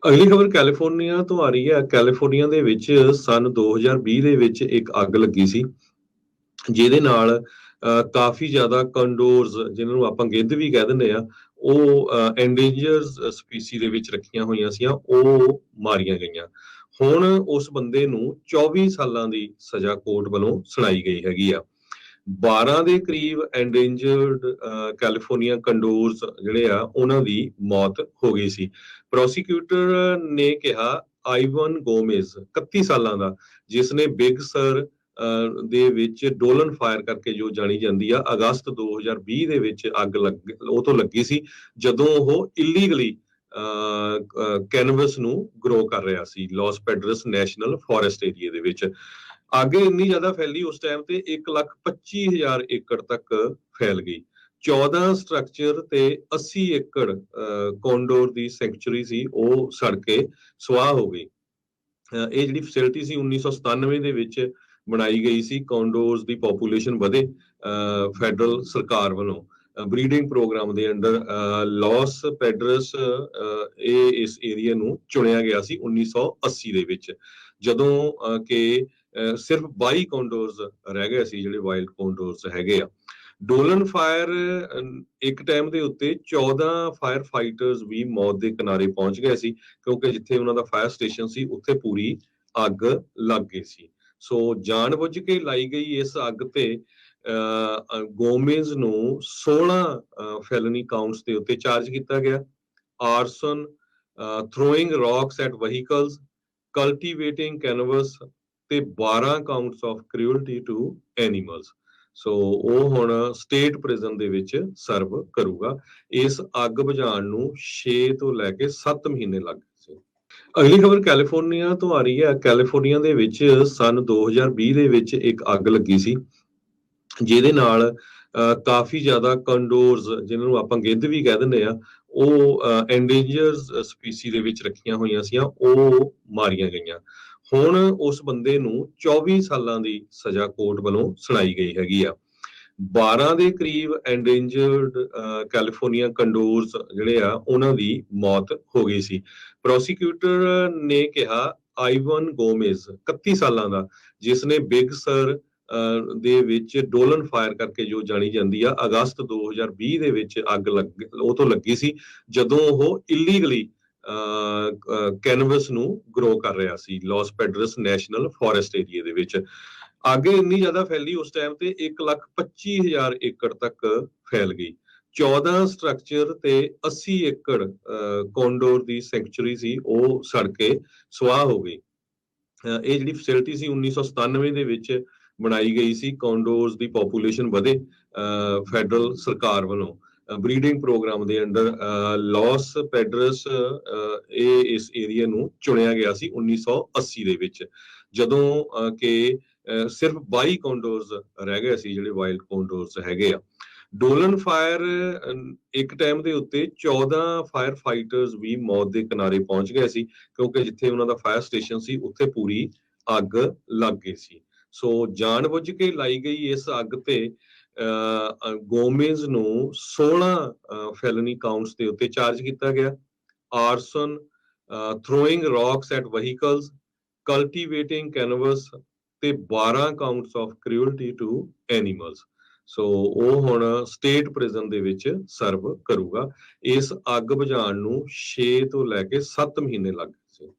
ਅਗਲੀ ਖਬਰ ਕੈਲੀਫੋਰਨੀਆ ਤੋਂ ਆ ਰਹੀ ਹੈ। ਕੈਲੀਫੋਰਨੀਆ ਦੇ ਵਿੱਚ ਸਨ 2020 ਦੇ ਵਿੱਚ ਇੱਕ ਅੱਗ ਲੱਗੀ ਸੀ, ਜਿਹਦੇ ਨਾਲ ਕਾਫੀ ਜ਼ਿਆਦਾ ਕੰਡੋਰਸ, ਜਿਹਨਾਂ ਨੂੰ ਆਪਾਂ ਗਿੱਧ ਵੀ ਕਹਿ ਦਿੰਦੇ ਆ, ਉਹ ਐਂਡੇਂਜਰ ਸਪੀਸੀ ਦੇ ਵਿੱਚ ਰੱਖੀਆਂ ਹੋਈਆਂ ਸੀਆਂ, ਉਹ ਮਾਰੀਆਂ ਗਈਆਂ। ਹੁਣ ਉਸ ਬੰਦੇ ਨੂੰ 24 ਸਾਲਾਂ ਦੀ ਸਜ਼ਾ ਕੋਰਟ ਵੱਲੋਂ ਸੁਣਾਈ ਗਈ ਹੈਗੀ ਆ। 12 ਦੇ ਕਰੀਬ ਐਂਡੇਂਜਰਡ ਕੈਲੀਫੋਰਨੀਆ ਕੰਡੋਰਸ ਜਿਹੜੇ ਆ, ਉਹਨਾਂ ਦੀ ਮੌਤ ਹੋ ਗਈ ਸੀ। ਪ੍ਰੋਸੀਕਿਊਟਰ ਨੇ ਕਿਹਾ ਆਈਵਨ ਗੋਮੇਜ਼ 31 ਸਾਲਾਂ ਦਾ, ਜਿਸ ਨੇ ਬਿਗ ਸਰ ਦੇ ਵਿੱਚ ਡੋਲਨ ਫਾਇਰ ਕਰਕੇ ਜੋ ਜਾਣੀ ਜਾਂਦੀ ਆ, ਅਗਸਤ 2020 ਦੇ ਵਿੱਚ ਅੱਗ ਉਹ ਤੋਂ ਲੱਗੀ ਸੀ, ਜਦੋਂ ਉਹ ਇਲੀਗਲੀ ਕੈਨਵਸ ਨੂੰ ਗਰੋ ਕਰ ਰਿਹਾ ਸੀ ਲਾਸ ਪੈਡਰਸ ਨੈਸ਼ਨਲ ਫੋਰੈਸਟ ਏਰੀਆ ਦੇ ਵਿੱਚ। ਅੱਗ ਇੰਨੀ ਜ਼ਿਆਦਾ ਫੈਲੀ ਉਸ ਟਾਈਮ ਤੇ 1,25,000 ਏਕੜ ਤੱਕ ਫੈਲ ਗਈ। 14 ਸਟਰਕਚਰ ਤੇ 80 ਏਕੜ ਕੋਂਡੋਰ ਦੀ ਸੈਂਚੁਰੀ ਸੀ, ਉਹ ਸੜ ਕੇ ਸੁਆਹ ਹੋ ਗਈ। ਇਹ ਜਿਹੜੀ ਫੈਸਿਲਿਟੀ ਸੀ 1997 ਦੇ ਵਿੱਚ ਬਣਾਈ ਗਈ ਸੀ। ਕੋਂਡੋਰਸ ਦੀ ਪੋਪੂਲੇਸ਼ਨ ਵਧੇ, ਫੈਡਰਲ ਸਰਕਾਰ ਵੱਲੋਂ ਬਰੀਡਿੰਗ ਪ੍ਰੋਗਰਾਮ ਦੇ ਅੰਡਰ ਲਾਸ ਪੈਡਰਸ ਇਸ ਏਰੀਆ ਨੂੰ ਚੁਣਿਆ ਗਿਆ ਸੀ 1980 ਦੇ ਵਿੱਚ, ਜਦੋਂ ਕਿ ਸਿਰਫ 22 ਕੋਂਡੋਰਸ ਰਹਿ ਗਏ ਸੀ, ਜਿਹੜੇ ਵਾਈਲਡ ਕੋਂਡੋਰਸ ਹੈਗੇ ਆ। ਡੋਲਨ ਫਾਇਰ ਇੱਕ ਟਾਈਮ ਦੇ ਉੱਤੇ 14 ਫਾਇਰ ਫਾਈਟਰਸ ਵੀ ਮੌਤ ਦੇ ਕਿਨਾਰੇ ਪਹੁੰਚ ਗਏ ਸੀ, ਕਿਉਂਕਿ ਜਿੱਥੇ ਉਹਨਾਂ ਦਾ ਫਾਇਰ ਸਟੇਸ਼ਨ ਸੀ ਉੱਥੇ ਪੂਰੀ ਅੱਗ ਲੱਗ ਗਈ ਸੀ। ਸੋ ਜਾਣਬੁੱਝ ਕੇ ਲਾਈ ਗਈ ਇਸ ਅੱਗ ਤੇ ਗੋਮੇਜ਼ ਨੂੰ 16 ਫੈਲਨੀ ਕਾਊਂਟਸ ਦੇ ਉੱਤੇ ਚਾਰਜ ਕੀਤਾ ਗਿਆ। Arson, throwing rocks at vehicles, cultivating cannabis ਤੇ 12 counts of cruelty to animals. So ਉਹ ਹੁਣ ਸਟੇਟ ਪ੍ਰਿਜ਼ਨ ਦੇ ਵਿੱਚ ਸਰਵ ਕਰੂਗਾ। ਇਸ ਅੱਗ ਬੁਝਾਉਣ ਨੂੰ 6 ਤੋਂ ਲੈ ਕੇ 7 ਮਹੀਨੇ ਲੱਗ ਗਏ ਸੀ। ਅਗਲੀ ਖਬਰ ਕੈਲੀਫੋਰਨੀਆ ਤੋਂ ਆ ਰਹੀ ਹੈ। ਕੈਲੀਫੋਰਨੀਆ ਦੇ ਵਿੱਚ ਸਨ 2020 ਦੇ ਵਿੱਚ ਇੱਕ ਅੱਗ ਲੱਗੀ ਸੀ, ਜਿਹਦੇ ਨਾਲ ਕਾਫੀ ਜ਼ਿਆਦਾ ਕੰਡੋਰਸ, ਜਿਹਨਾਂ ਨੂੰ ਆਪਾਂ ਗਿੱਧ ਵੀ ਕਹਿ ਦਿੰਦੇ ਆ, ਉਹ ਐਂਡੇਂਜਰ ਸਪੀਸੀ ਦੇ ਵਿੱਚ ਰੱਖੀਆਂ ਹੋਈਆਂ ਸੀਆਂ, ਉਹ ਮਾਰੀਆਂ ਗਈਆਂ। ਹੁਣ ਉਸ ਬੰਦੇ ਨੂੰ 24 ਸਾਲਾਂ ਦੀ ਸਜ਼ਾ ਕੋਰਟ ਵੱਲੋਂ ਸੁਣਾਈ ਗਈ ਹੈਗੀ ਆ। 12 ਦੇ ਕਰੀਬ ਐਂਡੇਂਜਰਡ ਕੈਲੀਫੋਰਨੀਆ ਕੰਡੋਰਸ ਜਿਹੜੇ ਆ, ਉਹਨਾਂ ਦੀ ਮੌਤ ਹੋ ਗਈ ਸੀ। ਪ੍ਰੋਸੀਕਿਊਟਰ ਨੇ ਕਿਹਾ ਆਈਵਨ ਗੋਮੇਜ਼ 31 ਸਾਲਾਂ ਦਾ, ਜਿਸ ਨੇ ਬਿਗ ਸਰ ਦੇ ਵਿੱਚ ਡੋਲਨ ਫਾਇਰ ਕਰਕੇ ਜੋ ਜਾਣੀ ਜਾਂਦੀ ਆ, ਅਗਸਤ 2020 ਦੇ ਵਿੱਚ ਅੱਗ ਉਹ ਤੋਂ ਲੱਗੀ ਸੀ, ਜਦੋਂ ਉਹ ਇਲੀਗਲੀ ਕੈਨਵਸ ਨੂੰ ਗਰੋ ਕਰ ਰਿਹਾ ਸੀ ਲਾਸ ਪੈਡਰਸ ਨੈਸ਼ਨਲ ਫੋਰੈਸਟ ਏਰੀਆ ਦੇ ਵਿੱਚ। ਅੱਗ ਇੰਨੀ ਜ਼ਿਆਦਾ ਫੈਲੀ ਉਸ ਟਾਈਮ ਤੇ 1,25,000 ਏਕੜ ਤੱਕ ਫੈਲ ਗਈ। 14 ਸਟਰਕਚਰ ਤੇ 80 ਏਕੜ ਕੋਂਡੋਰ ਦੀ ਸੈਂਚੁਰੀ ਸੀ, ਉਹ ਸੜ ਕੇ ਸੁਆਹ ਹੋ ਗਈ। ਇਹ ਜਿਹੜੀ ਫੈਸਿਲਿਟੀ ਸੀ 1997 ਦੇ ਵਿੱਚ ਬਣਾਈ ਗਈ ਸੀ। ਕੋਂਡੋਰਸ ਦੀ ਪੋਪੂਲੇਸ਼ਨ ਵਧੇ, ਫੈਡਰਲ ਸਰਕਾਰ ਵੱਲੋਂ ਬਰੀਡਿੰਗ ਪ੍ਰੋਗਰਾਮ ਦੇ ਅੰਡਰ ਲਾਸ ਪੈਡਰਸ ਇਸ ਏਰੀਆ ਨੂੰ ਚੁਣਿਆ ਗਿਆ ਸੀ 1980 ਦੇ ਵਿੱਚ, ਜਦੋਂ ਕਿ ਸਿਰਫ 22 ਕੋਂਡੋਰਸ ਰਹਿ ਗਏ ਸੀ, ਜਿਹੜੇ ਵਾਈਲਡ ਕੋਂਡੋਰਸ ਹੈਗੇ ਆ। ਡੋਲਨ ਫਾਇਰ ਇੱਕ ਟਾਈਮ ਦੇ ਉੱਤੇ 14 ਫਾਇਰ ਫਾਈਟਰਸ ਵੀ ਮੌਤ ਦੇ ਕਿਨਾਰੇ ਪਹੁੰਚ ਗਏ ਸੀ, ਕਿਉਂਕਿ ਜਿੱਥੇ ਉਹਨਾਂ ਦਾ ਫਾਇਰ ਸਟੇਸ਼ਨ ਸੀ ਉੱਥੇ ਪੂਰੀ ਅੱਗ ਲੱਗ ਗਈ ਸੀ। ਸੋ ਜਾਣਬੁੱਝ ਕੇ ਲਾਈ ਗਈ ਇਸ ਅੱਗ ਤੇ ਗੋਮੇਜ਼ ਨੂੰ 16 ਫੈਲਨੀ ਕਾਊਂਟਸ ਦੇ ਉੱਤੇ ਚਾਰਜ ਕੀਤਾ ਗਿਆ। Arson, throwing rocks at vehicles, cultivating cannabis ਤੇ 12 counts of cruelty to animals. So ਉਹ ਹੁਣ ਸਟੇਟ ਪ੍ਰਿਜ਼ਨ ਦੇ ਵਿੱਚ ਸਰਵ ਕਰੂਗਾ। ਇਸ ਅੱਗ ਬੁਝਾਉਣ ਨੂੰ 6 ਤੋਂ ਲੈ ਕੇ 7 ਮਹੀਨੇ ਲੱਗ ਗਏ ਸੀ।